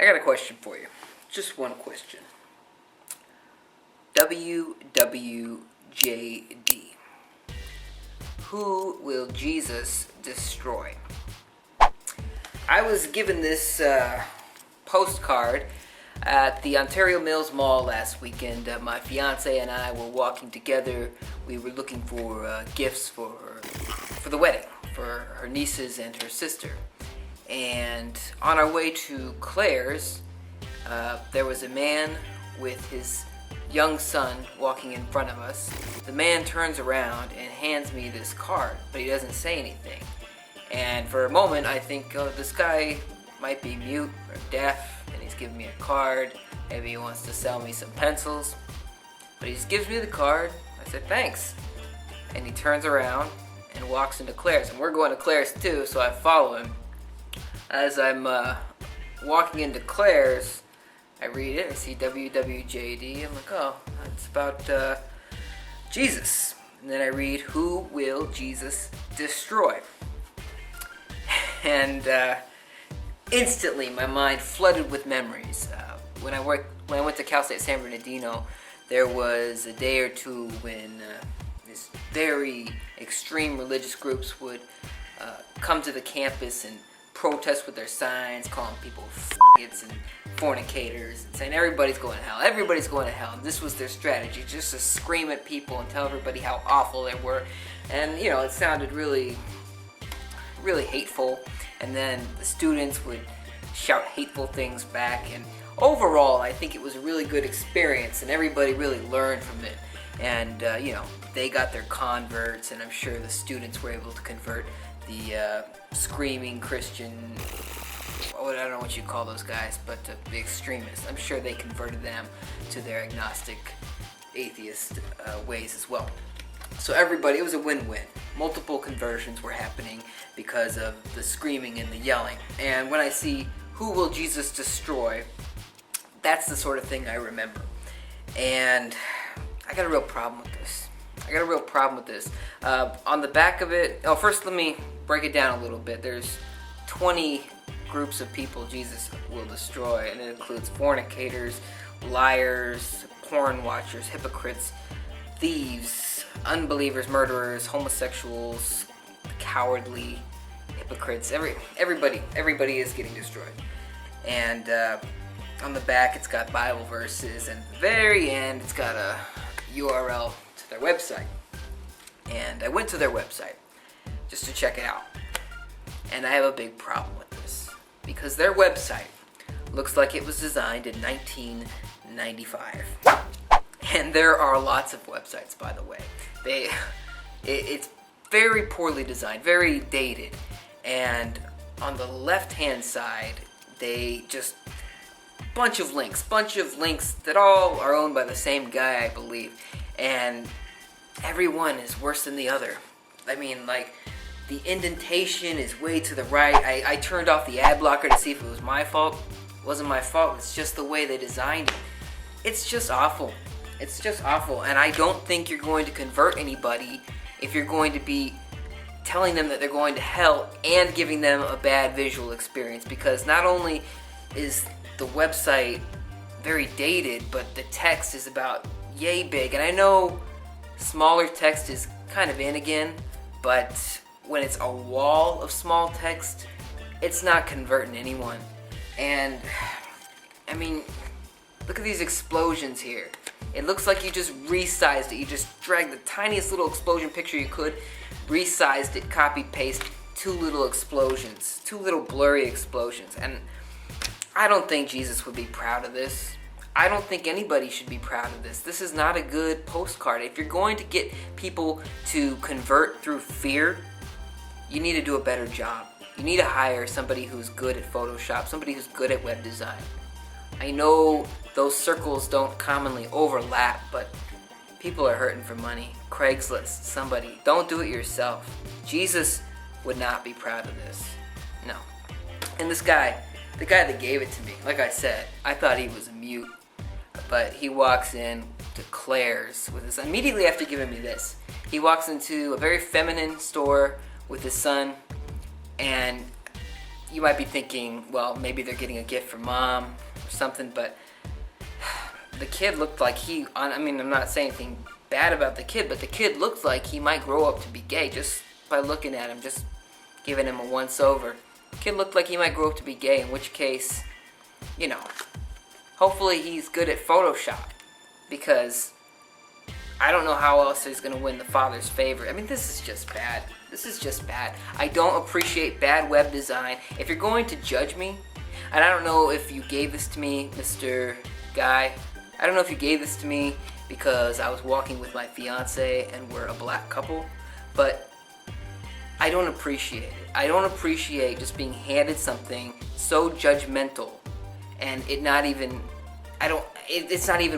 I got a question for you. Just one question. WWJD. Who will Jesus destroy? I was given this postcard at the Ontario Mills Mall last weekend. My fiance and I were walking together. We were looking for gifts for the wedding, for her nieces and her sister. And on our way to Claire's, there was a man with his young son walking in front of us. The man turns around and hands me this card, but he doesn't say anything. And for a moment, I think, oh, this guy might be mute or deaf, and he's giving me a card. Maybe he wants to sell me some pencils. But he just gives me the card. I said, thanks. And he turns around and walks into Claire's. And we're going to Claire's too, so I follow him. As I'm walking into Claire's, I read it. I see WWJD. I'm like, oh, it's about Jesus. And then I read, who will Jesus destroy? And instantly, my mind flooded with memories. When I went to Cal State San Bernardino, there was a day or two when these very extreme religious groups would come to the campus and protest with their signs, calling people f***its and fornicators, and saying everybody's going to hell. Everybody's going to hell. And this was their strategy, just to scream at people and tell everybody how awful they were. And you know, it sounded really hateful. And then the students would shout hateful things back. And overall, I think it was a really good experience, and everybody really learned from it. And they got their converts, and I'm sure the students were able to convert the screaming Christian, I don't know what you call those guys, but the extremists. I'm sure they converted them to their agnostic, atheist ways as well. So everybody, it was a win-win. Multiple conversions were happening because of the screaming and the yelling. And when I see who will Jesus destroy, that's the sort of thing I remember. And I got a real problem with this. On the back of it, first let me break it down a little bit. There's 20 groups of people Jesus will destroy, and it includes fornicators, liars, porn watchers, hypocrites, thieves, unbelievers, murderers, homosexuals, cowardly, hypocrites. Everybody is getting destroyed. And on the back, it's got Bible verses, and at the very end, it's got a URL to their website. And I went to their website just to check it out. And I have a big problem with this, because their website looks like it was designed in 1995. And there are lots of websites, by the way. It's very poorly designed, very dated. And on the left-hand side, they just bunch of links that all are owned by the same guy, I believe. And every one is worse than the other. I mean, like, the indentation is way to the right. I turned off the ad blocker to see if it was my fault. It wasn't my fault. It's just the way they designed it. It's just awful. And I don't think you're going to convert anybody if you're going to be telling them that they're going to hell and giving them a bad visual experience, because not only is the website very dated, but the text is about yay big. And I know smaller text is kind of in again, but when it's a wall of small text, it's not converting anyone. And I mean, look at these explosions here. It looks like you just resized it. You just dragged the tiniest little explosion picture you could, resized it, copy paste, two little explosions, two little blurry explosions. And I don't think Jesus would be proud of this. I don't think anybody should be proud of this. This is not a good postcard. If you're going to get people to convert through fear, you need to do a better job. You need to hire somebody who's good at Photoshop, somebody who's good at web design. I know those circles don't commonly overlap, but people are hurting for money. Craigslist, somebody. Don't do it yourself. Jesus would not be proud of this. No. And this guy, the guy that gave it to me, like I said, I thought he was mute. But he walks in to Claire's with his son. Immediately after giving me this, he walks into a very feminine store with his son, and you might be thinking, well, maybe they're getting a gift from mom or something, but the kid looked like I'm not saying anything bad about the kid, but the kid looked like he might grow up to be gay just by looking at him, just giving him a once over. The kid looked like he might grow up to be gay, in which case, hopefully he's good at Photoshop, because I don't know how else he's going to win the father's favor. I mean, this is just bad. This is just bad. I don't appreciate bad web design. If you're going to judge me, and I don't know if you gave this to me, Mr. Guy, I don't know if you gave this to me because I was walking with my fiance and we're a black couple, but I don't appreciate it. I don't appreciate just being handed something so judgmental and it's not even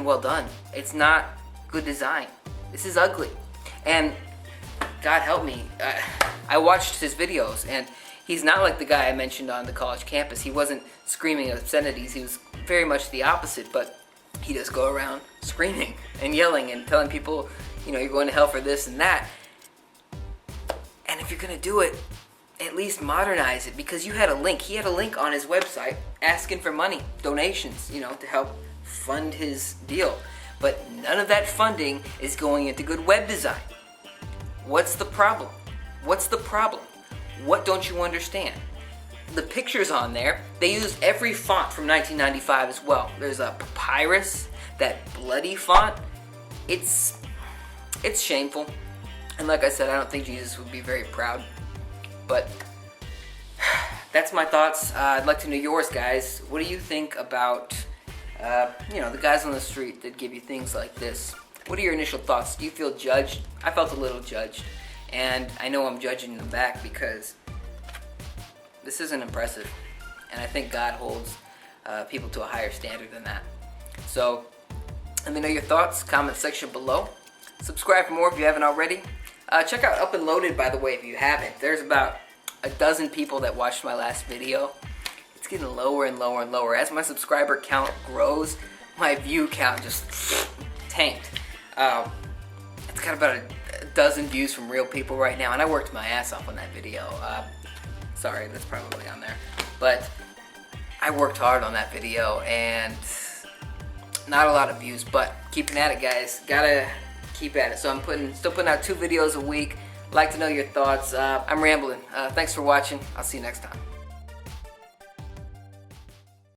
well done. It's not good design. This is ugly. And God help me, I watched his videos, and he's not like the guy I mentioned on the college campus. He wasn't screaming obscenities. He was very much the opposite, but he does go around screaming and yelling and telling people, you're going to hell for this and that. And if you're going to do it, at least modernize it, because you had a link. He had a link on his website asking for money, donations, to help fund his deal. But none of that funding is going into good web design. What's the problem? What's the problem? What don't you understand? The pictures on there, they use every font from 1995 as well. There's a papyrus, that bloody font. It's shameful. And like I said, I don't think Jesus would be very proud. But that's my thoughts. I'd like to know yours, guys. What do you think about, the guys on the street that give you things like this? What are your initial thoughts? Do you feel judged? I felt a little judged. And I know I'm judging them back because this isn't impressive. And I think God holds people to a higher standard than that. So let me know your thoughts. Comment section below. Subscribe for more if you haven't already. Check out Up and Loaded, by the way, if you haven't. There's about a dozen people that watched my last video. It's getting lower and lower and lower. As my subscriber count grows, my view count just tanked. It's got about a dozen views from real people right now, and I worked my ass off on that video. Sorry, that's probably on there. But I worked hard on that video, and not a lot of views, but keeping at it, guys. Gotta keep at it. So I'm still putting out 2 videos a week. Like to know your thoughts. I'm rambling. Thanks for watching. I'll see you next time.